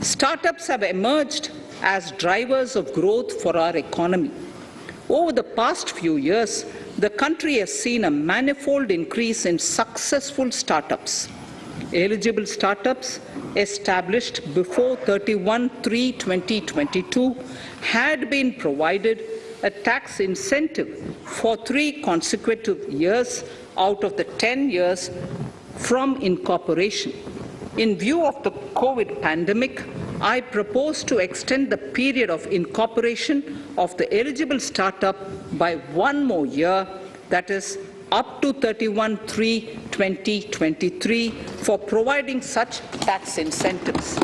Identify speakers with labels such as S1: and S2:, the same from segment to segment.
S1: Startups have emerged as drivers of growth for our economy. Over the past few years, the country has seen a manifold increase in successful startups. Eligible startups established before 31/3/2022 had been provided a tax incentive for 3 consecutive years out of the 10 years from incorporation. In view of the COVID pandemic, I propose to extend the period of incorporation of the eligible startup by 1 more year, that is, up to 31/3/2023, for providing such tax incentives.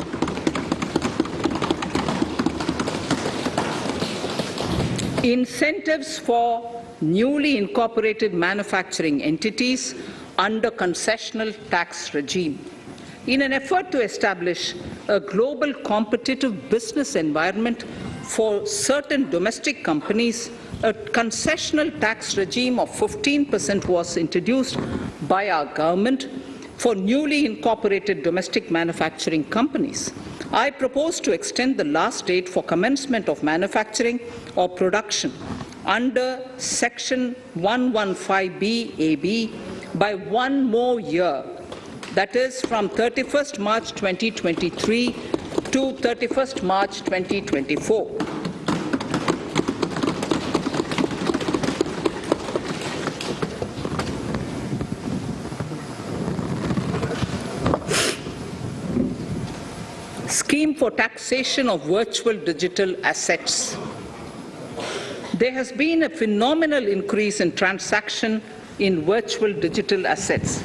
S1: Incentives for newly incorporated manufacturing entities under concessional tax regime. In an effort to establish a global competitive business environment for certain domestic companies, a concessional tax regime of 15% was introduced by our government for newly incorporated domestic manufacturing companies. I propose to extend the last date for commencement of manufacturing or production under Section 115B(ab) by 1 more year, that is from 31st March 2023 to 31st March 2024. Scheme for taxation of virtual digital assets. There has been a phenomenal increase in transaction in virtual digital assets.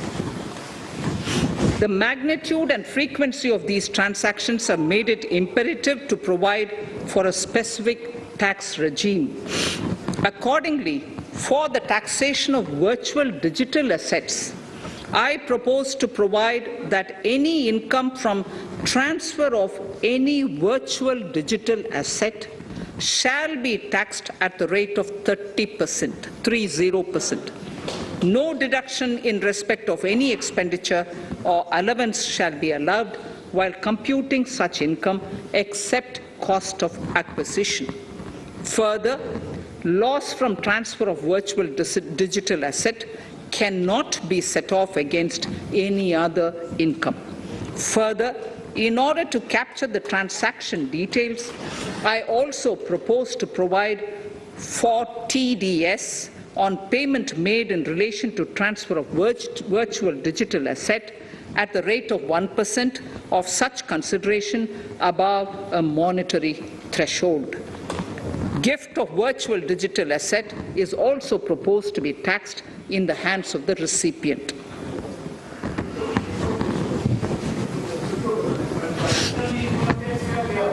S1: The magnitude and frequency of these transactions have made it imperative to provide for a specific tax regime. Accordingly, for the taxation of virtual digital assets, I propose to provide that any income from transfer of any virtual digital asset shall be taxed at the rate of 30%, 30%. No deduction in respect of any expenditure or allowance shall be allowed while computing such income except cost of acquisition. Further, loss from transfer of virtual digital asset cannot be set off against any other income. Further, in order to capture the transaction details, I also propose to provide for TDS on payment made in relation to transfer of virtual digital asset at the rate of 1% of such consideration above a monetary threshold. Gift of virtual digital asset is also proposed to be taxed in the hands of the recipient.